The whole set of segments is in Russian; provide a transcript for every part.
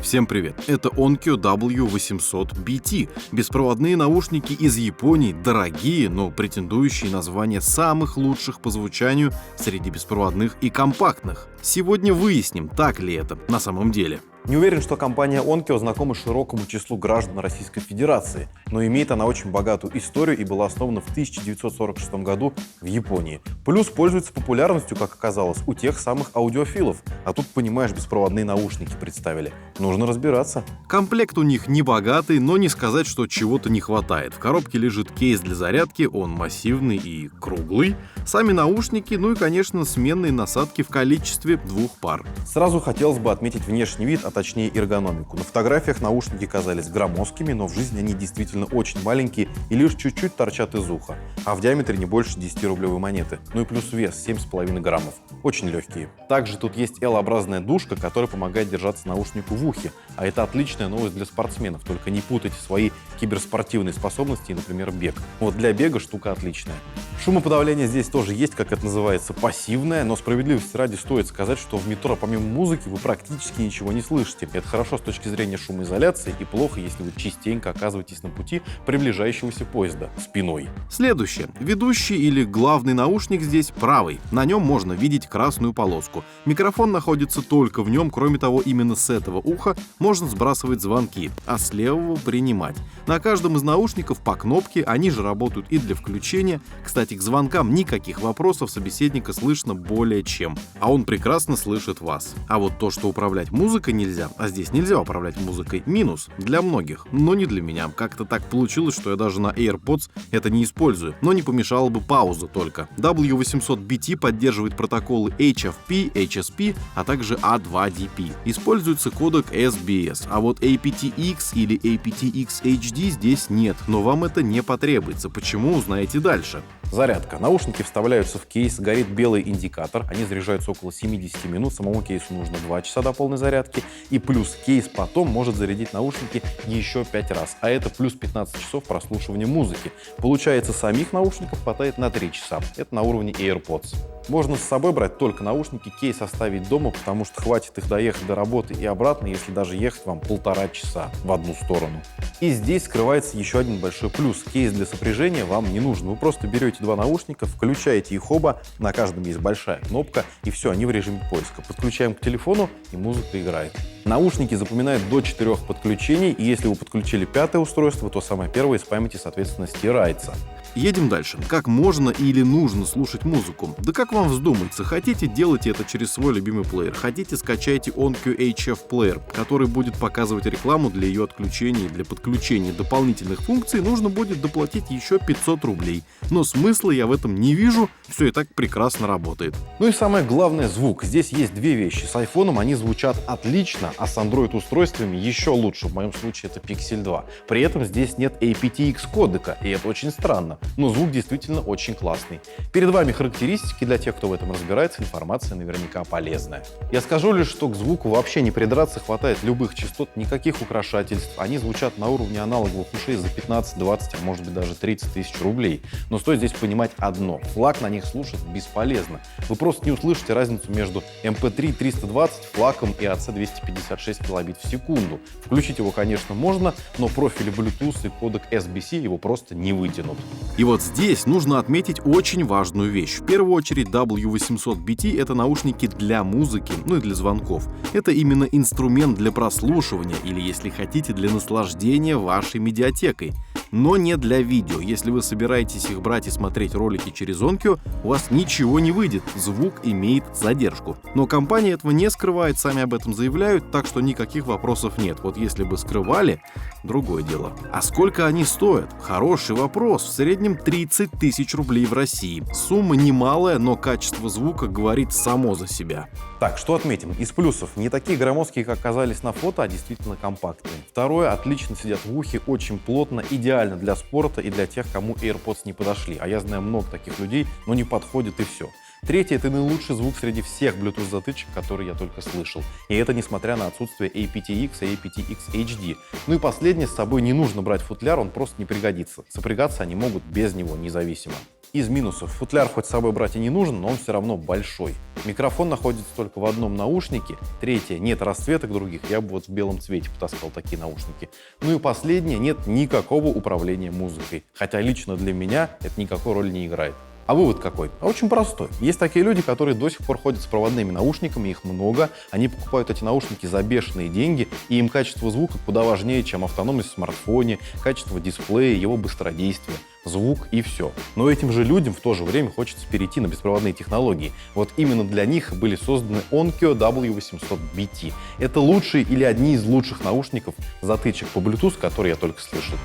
Всем привет! Это Onkyo W800BT. Беспроводные наушники из Японии, дорогие, но претендующие на звание самых лучших по звучанию среди беспроводных и компактных. Сегодня выясним, так ли это на самом деле. Не уверен, что компания Onkyo знакома широкому числу граждан Российской Федерации, но имеет она очень богатую историю и была основана в 1946 году в Японии. Плюс пользуется популярностью, как оказалось, у тех самых аудиофилов. А тут, понимаешь, беспроводные наушники представили. Нужно разбираться. Комплект у них не богатый, но не сказать, что чего-то не хватает. В коробке лежит кейс для зарядки, он массивный и круглый. Сами наушники, ну и, конечно, сменные насадки в количестве 2 пар. Сразу хотелось бы отметить внешний вид, а точнее эргономику. На фотографиях наушники казались громоздкими, но в жизни они действительно очень маленькие и лишь чуть-чуть торчат из уха, а в диаметре не больше 10-рублевой монеты. Ну и плюс вес 7,5 граммов. Очень легкие. Также тут есть L-образная дужка, которая помогает держаться наушнику в ухе, а это отличная новость для спортсменов, только не путайте свои киберспортивные способности и, например, бег. Вот для бега штука отличная. Шумоподавление здесь тоже есть, как это называется, пассивное, но справедливости ради стоит сказать, что в метро помимо музыки вы практически ничего не слышите. Это хорошо с точки зрения шумоизоляции и плохо, если вы частенько оказываетесь на пути приближающегося поезда спиной. Следующее. Ведущий или главный наушник здесь правый. На нем можно видеть красную полоску. Микрофон находится только в нем, кроме того, именно с этого уха можно сбрасывать звонки, а с левого принимать. На каждом из наушников по кнопке, они же работают и для включения. Кстати, к звонкам никаких вопросов собеседника слышно более чем, а он прекрасно слышит вас. А вот то, что управлять музыкой нельзя, а здесь нельзя управлять музыкой, минус для многих, но не для меня. Как-то так получилось, что я даже на AirPods это не использую, но не помешала бы пауза только. W800BT поддерживает протоколы HFP, HSP, а также A2DP. Используется кодек SBS, а вот aptX или aptX HD здесь нет, но вам это не потребуется. Почему, узнаете дальше. Зарядка. Наушники вставляются в кейс, горит белый индикатор, они заряжаются около 70 минут, самому кейсу нужно 2 часа до полной зарядки, и плюс кейс потом может зарядить наушники еще 5 раз, а это плюс 15 часов прослушивания музыки. Получается, самих наушников хватает на 3 часа, это на уровне AirPods. Можно с собой брать только наушники, кейс оставить дома, потому что хватит их доехать до работы и обратно, если даже ехать вам 1,5 часа в одну сторону. И здесь скрывается еще один большой плюс. Кейс для сопряжения вам не нужен. Вы просто берете 2 наушника, включаете их оба, на каждом есть большая кнопка, и все, они в режиме поиска. Подключаем к телефону, и музыка играет. Наушники запоминают до 4 подключений, и если вы подключили 5-е устройство, то самое первое из памяти, соответственно, стирается. Едем дальше. Как можно или нужно слушать музыку? Да как вам вздумается. Хотите, делайте это через свой любимый плеер. Хотите, скачайте Onkyo HF Player, который будет показывать рекламу для ее отключения и для подключения дополнительных функций нужно будет доплатить еще 500 рублей. Но смысла я в этом не вижу, все и так прекрасно работает. Ну и самое главное — звук. Здесь есть 2 вещи. С iPhone они звучат отлично, а с Android-устройствами еще лучше. В моем случае это Pixel 2. При этом здесь нет aptX кодека, и это очень странно. Но звук действительно очень классный. Перед вами характеристики для тех, кто в этом разбирается, информация наверняка полезная. Я скажу лишь, что к звуку вообще не придраться, хватает любых частот, никаких украшательств. Они звучат на уровне аналоговых ушей за 15, 20, а может быть даже 30 тысяч рублей. Но стоит здесь понимать одно: флаг на них слушать бесполезно. Вы просто не услышите разницу между MP3 320 флаком и AC 256 килобит в секунду. Включить его, конечно, можно, но профили Bluetooth и кодек SBC его просто не вытянут. И вот здесь нужно отметить очень важную вещь. В первую очередь W800BT — это наушники для музыки, ну и для звонков. Это именно инструмент для прослушивания или, если хотите, для наслаждения вашей медиатекой. Но не для видео. Если вы собираетесь их брать и смотреть ролики через Onkyo, у вас ничего не выйдет, звук имеет задержку. Но компания этого не скрывает, сами об этом заявляют, так что никаких вопросов нет. Вот если бы скрывали, другое дело. А сколько они стоят? Хороший вопрос. В среднем 30 тысяч рублей в России. Сумма немалая, но качество звука говорит само за себя. Так, что отметим? Из плюсов: не такие громоздкие, как казались на фото, а действительно компактные. Второе: отлично сидят в ухе, очень плотно, идеально для спорта и для тех, кому AirPods не подошли. А я знаю много таких людей, но не подходит и все. Третье — это наилучший звук среди всех Bluetooth-затычек, которые я только слышал. И это несмотря на отсутствие aptX и aptX HD. Ну и последнее: с собой не нужно брать футляр, он просто не пригодится. Сопрягаться они могут без него независимо. Из минусов. Футляр хоть с собой брать и не нужен, но он все равно большой. Микрофон находится только в одном наушнике. Третье, нет расцветок других. Я бы вот в белом цвете потаскал такие наушники. Ну и последнее, нет никакого управления музыкой. Хотя лично для меня это никакой роли не играет. А вывод какой? А очень простой. Есть такие люди, которые до сих пор ходят с проводными наушниками, их много. Они покупают эти наушники за бешеные деньги, и им качество звука куда важнее, чем автономность в смартфоне, качество дисплея, его быстродействие, звук и все. Но этим же людям в то же время хочется перейти на беспроводные технологии. Вот именно для них были созданы Onkyo W800BT. Это лучшие или одни из лучших наушников затычек по Bluetooth, которые я только слышал.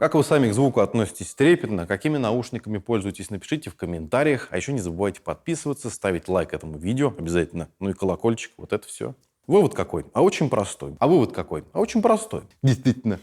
Как вы сами к звуку относитесь трепетно, какими наушниками пользуетесь, напишите в комментариях. А еще не забывайте подписываться, ставить лайк этому видео обязательно. Ну и колокольчик, вот это все. Вывод какой? А очень простой. А вывод какой? А очень простой. Действительно.